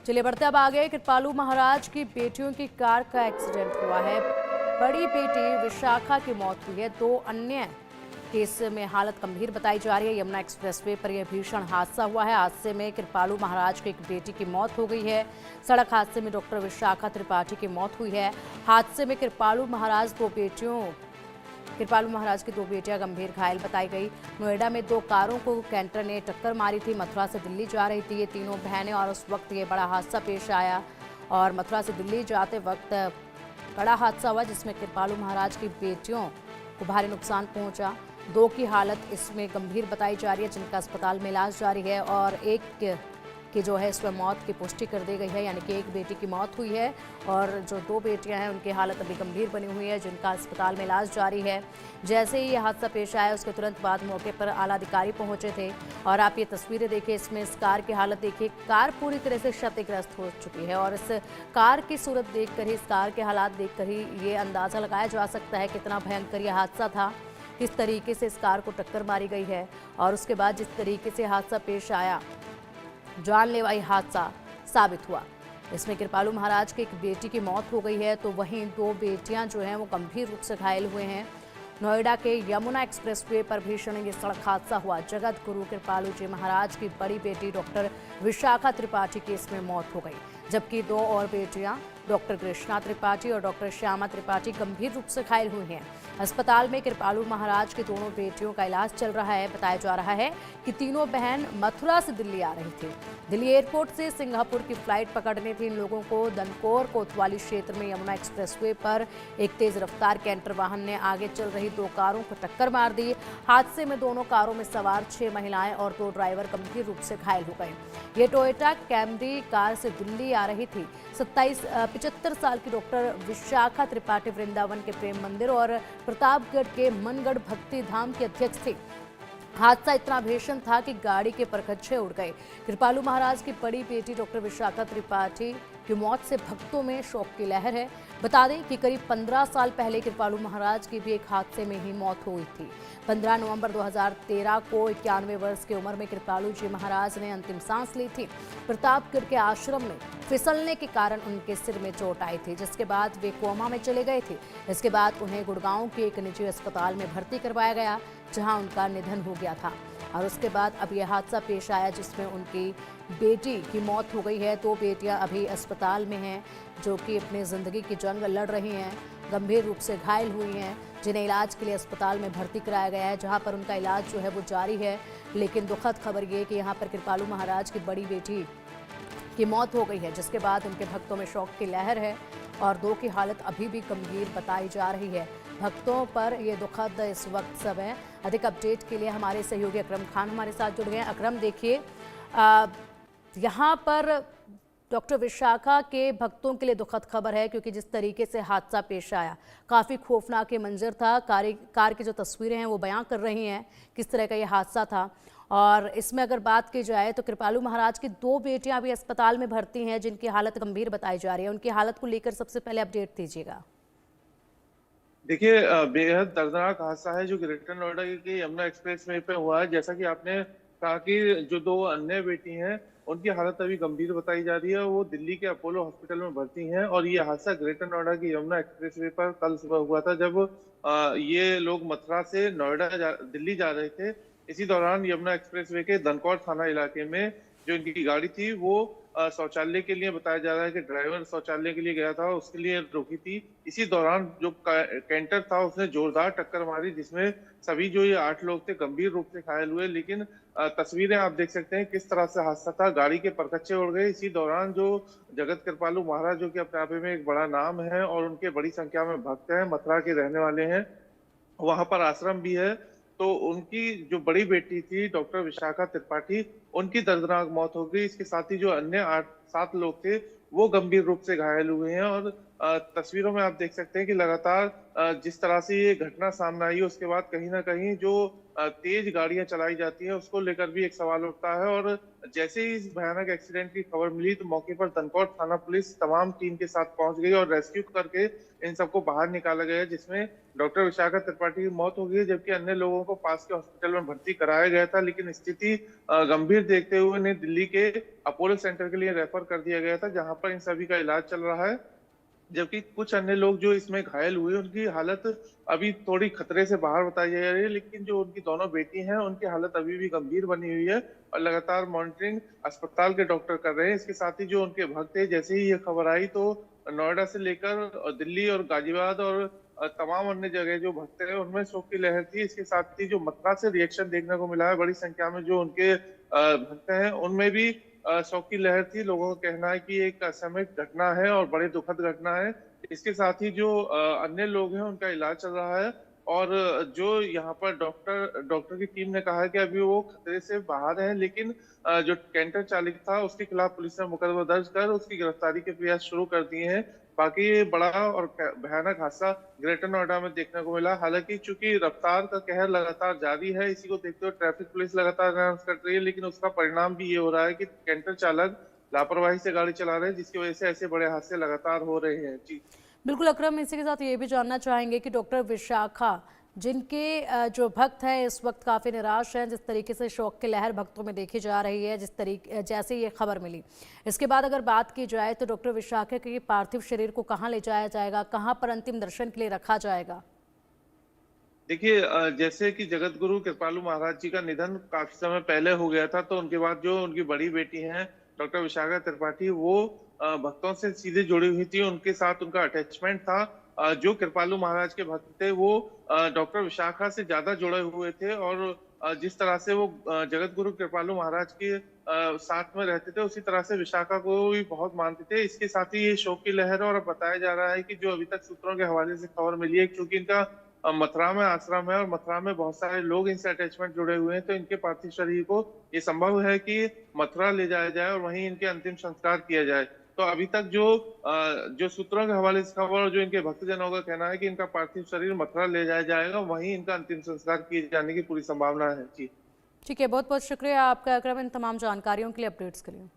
चलिए बढ़ते अब आगे। कृपालू महाराज की बेटियों की कार का एक्सीडेंट हुआ है। बड़ी बेटी विशाखा की मौत हुई है। दो अन्य केस में हालत गंभीर बताई जा रही है। यमुना एक्सप्रेसवे पर यह भीषण हादसा हुआ है। हादसे में कृपालू महाराज की एक बेटी की मौत हो गई है। सड़क हादसे में डॉक्टर विशाखा त्रिपाठी की मौत हुई है। हादसे में कृपालू महाराज की दो बेटियां गंभीर घायल बताई गई। नोएडा में दो कारों को कैंटर ने टक्कर मारी थी। मथुरा से दिल्ली जा रही थी ये तीनों बहनें और उस वक्त ये बड़ा हादसा पेश आया और मथुरा से दिल्ली जाते वक्त बड़ा हादसा हुआ जिसमें कृपालू महाराज की बेटियों को भारी नुकसान पहुंचा। दो की हालत इसमें गंभीर बताई जा रही है जिनका अस्पताल में इलाज जारी है और एक की जो है इसमें मौत की पुष्टि कर दी गई है, यानी कि एक बेटी की मौत हुई है और जो दो बेटियां हैं उनकी हालत अभी गंभीर बनी हुई है जिनका अस्पताल में इलाज जारी है। जैसे ही ये हादसा पेश आया उसके तुरंत बाद मौके पर आला अधिकारी पहुंचे थे और आप ये तस्वीरें देखिए, इसमें इस कार की हालत देखिए। कार पूरी तरह से क्षतिग्रस्त हो चुकी है और इस कार की सूरत देखकर ही, इस कार के हालात देखकर ही ये अंदाजा लगाया जा सकता है कितना भयंकर यह हादसा था, किस तरीके से इस कार को टक्कर मारी गई है और उसके बाद जिस तरीके से हादसा पेश आया जानलेवा हादसा साबित हुआ। इसमें कृपालू महाराज की एक बेटी की मौत हो गई है तो वहीं दो बेटियां जो हैं वो गंभीर रूप से घायल हुए हैं। नोएडा के यमुना एक्सप्रेसवे पर भीषण ये सड़क हादसा हुआ। जगत गुरु कृपालू जी महाराज की बड़ी बेटी डॉक्टर विशाखा त्रिपाठी की इसमें मौत हो गई, जबकि दो और बेटियां डॉक्टर कृष्णा त्रिपाठी और डॉक्टर श्यामा त्रिपाठी गंभीर रूप से घायल हुई हैं। अस्पताल में कृपालू महाराज की दोनों बेटियों का इलाज चल रहा है। बताया जा रहा है कि तीनों बहन मथुरा से दिल्ली आ रही थी। दिल्ली एयरपोर्ट से सिंगापुर की फ्लाइट पकड़नी थी। इन लोगों को दनकौर कोतवाली क्षेत्र में यमुना एक्सप्रेसवे पर एक तेज रफ्तार कैंटर वाहन ने आगे चल रही दो कारों को टक्कर मार दी। हादसे में दोनों कारों में सवार 6 महिलाएं और 2 ड्राइवर गंभीर रूप से घायल हो गए। ये टोयोटा कैमरी कार से दिल्ली आ रही थी। 75 साल की डॉक्टर विशाखा त्रिपाठी वृंदावन के प्रेम मंदिर और प्रतापगढ़ के मनगढ़ भक्ति धाम के अध्यक्ष थे। हादसा इतना भीषण था कि गाड़ी के परखच्चे उड़ गए। कृपालू महाराज की बड़ी बेटी डॉक्टर विशाखा त्रिपाठी की मौत से भक्तों में शोक की लहर है। बता दें कि करीब 15 साल पहले कृपालू महाराज की भी एक हादसे में ही मौत हुई थी। 15 नवंबर 2013 को 91 वर्ष की उम्र में कृपालू जी महाराज ने अंतिम सांस ली थी। प्रतापगढ़ के आश्रम में फिसलने के कारण उनके सिर में चोट आई थी, जिसके बाद वे कोमा में चले गए थे। इसके बाद उन्हें गुड़गांव के एक निजी अस्पताल में भर्ती करवाया गया जहां उनका निधन हो गया था और उसके बाद अब यह हादसा पेश आया जिसमें उनकी बेटी की मौत हो गई है। 2 बेटियां अभी अस्पताल में हैं जो कि अपनी ज़िंदगी की जंग लड़ रही हैं, गंभीर रूप से घायल हुई हैं, जिन्हें इलाज के लिए अस्पताल में भर्ती कराया गया है जहां पर उनका इलाज जो है वो जारी है। लेकिन दुखद खबर ये कि यहाँ पर कृपालू महाराज की बड़ी बेटी की मौत हो गई है जिसके बाद उनके भक्तों में शोक की लहर है और 2 की हालत अभी भी गंभीर बताई जा रही है। भक्तों पर ये दुखद इस वक्त सब है। अधिक अपडेट के लिए हमारे सहयोगी अकरम खान हमारे साथ जुड़ गए हैं। अकरम, देखिए यहाँ पर डॉक्टर विशाखा के भक्तों के लिए दुखद खबर है क्योंकि जिस तरीके से हादसा पेश आया काफ़ी खौफनाक ये मंजर था। कार की जो तस्वीरें हैं वो बयां कर रही हैं किस तरह का ये हादसा था। और इसमें अगर बात की जाए तो कृपालू महाराज की 2 बेटियां भी अस्पताल में भर्ती हैं जिनकी हालत गंभीर बताई जा रही है। उनकी हालत को लेकर सबसे पहले अपडेट दीजिएगा। देखिए, बेहद दर्दनाक हादसा है जो ग्रेटर नोएडा के यमुना एक्सप्रेस वे पे हुआ है। जैसा कि आपने कहा कि जो 2 अन्य बेटी हैं उनकी हालत अभी गंभीर बताई जा रही है, वो दिल्ली के अपोलो हॉस्पिटल में भर्ती हैं। और ये हादसा ग्रेटर नोएडा की यमुना एक्सप्रेस वे पर कल सुबह हुआ था जब ये लोग मथुरा से दिल्ली जा रहे थे। इसी दौरान यमुना एक्सप्रेस वे के दनकौर थाना इलाके में जो इनकी गाड़ी थी वो शौचालय के लिए, बताया जा रहा है कि ड्राइवर शौचालय के लिए गया था, उसके लिए रुकी थी। इसी दौरान जो कैंटर था उसने जोरदार टक्कर मारी जिसमें सभी जो ये 8 लोग थे गंभीर रूप से घायल हुए। लेकिन तस्वीरें आप देख सकते हैं किस तरह से हादसा था, गाड़ी के परखच्चे उड़ गए। इसी दौरान जो जगत कृपालू महाराज जो कि अपने आप में एक बड़ा नाम है और उनके बड़ी संख्या में भक्त हैं, मथुरा के रहने वाले हैं, वहां पर आश्रम भी है, तो उनकी जो बड़ी बेटी थी डॉक्टर विशाखा त्रिपाठी, उनकी दर्दनाक मौत हो गई। इसके साथ ही जो अन्य 8-7 लोग थे वो गंभीर रूप से घायल हुए हैं। और तस्वीरों में आप देख सकते हैं कि लगातार जिस तरह से ये घटना सामने आई है उसके बाद कहीं ना कहीं जो तेज गाड़ियां चलाई जाती हैं उसको लेकर भी एक सवाल उठता है। और जैसे ही इस भयानक एक्सीडेंट की खबर मिली तो मौके पर दनकौर थाना पुलिस तमाम टीम के साथ पहुंच गई और रेस्क्यू करके इन सबको बाहर निकाला गया, जिसमें डॉक्टर विशाखा त्रिपाठी की मौत हो गई है जबकि अन्य लोगों को पास के हॉस्पिटल में भर्ती कराया गया था। लेकिन स्थिति गंभीर देखते हुए इन्हें दिल्ली के अपोलो सेंटर के लिए रेफर कर दिया गया था, जहां पर इन सभी का इलाज चल रहा है। जबकि कुछ अन्य लोग जो इसमें घायल हुए, उनकी हालत अभी थोड़ी खतरे से बाहर बताई जा रही है, लेकिन जो उनकी दोनों बेटी हैं, उनकी हालत अभी भी गंभीर बनी हुई है और लगातार मॉनिटरिंग अस्पताल के डॉक्टर कर रहे हैं। इसके साथ ही जो उनके भक्त थे, जैसे ही ये खबर आई तो नोएडा से लेकर दिल्ली और गाजियाबाद और तमाम अन्य जगह जो भक्त हैं, उनमें शोक की लहर थी। इसके साथ ही जो मथुरा से रिएक्शन देखने को मिला है, बड़ी संख्या में जो उनके भक्त हैं, उनमें भी शोक की लहर थी। लोगों का कहना है कि एक असामयिक घटना है और बड़ी दुखद घटना है। इसके साथ ही जो अन्य लोग हैं, उनका इलाज चल रहा है और जो यहाँ पर डॉक्टर की टीम ने कहा है कि अभी वो खतरे से बाहर है, लेकिन जो कैंटर चालक था, उसके खिलाफ पुलिस ने मुकदमा दर्ज कर उसकी गिरफ्तारी के प्रयास शुरू कर दिए हैं। बाकी ये बड़ा और भयानक हादसा ग्रेटर नोएडा में देखने को मिला। हालांकि चूंकि रफ्तार का कहर लगातार जारी है, इसी को देखते हुए ट्रैफिक पुलिस लगातार अनाउंस कर रही है, लेकिन उसका परिणाम भी ये हो रहा है कि कैंटर चालक लापरवाही से गाड़ी चला रहे हैं, जिसकी वजह से ऐसे बड़े हादसे लगातार हो रहे हैं। जी बिल्कुल अकरम, इसी के साथ ये भी जानना चाहेंगे कि डॉक्टर विशाखा जिनके जो भक्त हैं इस वक्त काफ़ी निराश हैं, जिस तरीके से शोक की लहर भक्तों में देखी जा रही है, जिस तरीके जैसे ये खबर मिली, इसके बाद अगर बात की जाए तो डॉक्टर विशाखा के पार्थिव शरीर को कहाँ ले जाया जाएगा, कहाँ पर अंतिम दर्शन के लिए रखा जाएगा? देखिए, जैसे कि जगत गुरु कृपालु महाराज जी का निधन काफी समय पहले हो गया था, तो उनके बाद जो उनकी बड़ी बेटी हैं डॉक्टर विशाखा त्रिपाठी, वो भक्तों से सीधे जुड़ी हुई थी, उनके साथ उनका अटैचमेंट था। जो कृपालु महाराज के भक्त थे, वो डॉक्टर विशाखा से ज्यादा जुड़े हुए थे और जिस तरह से वो जगत गुरु कृपालु महाराज के साथ में रहते थे, उसी तरह से विशाखा को भी बहुत मानते थे। इसके साथ ही ये शोक की लहर है और अब बताया जा रहा है कि जो अभी तक सूत्रों के हवाले से खबर मिली है, क्योंकि इनका मथुरा में आश्रम है और मथुरा में बहुत सारे लोग इनसे अटैचमेंट जुड़े हुए हैं, तो इनके पार्थिव शरीर को ये संभव है कि मथुरा ले जाया जाए और वहीं इनके अंतिम संस्कार किया जाए। तो अभी तक जो सूत्रों के हवाले से खबर और जो इनके भक्तजनों का कहना है कि इनका पार्थिव शरीर मथुरा ले जाया जाएगा, वहीं इनका अंतिम संस्कार किए जाने की पूरी संभावना है। जी ठीक है, बहुत बहुत शुक्रिया आपका अकरम इन तमाम जानकारियों के लिए, अपडेट्स के लिए।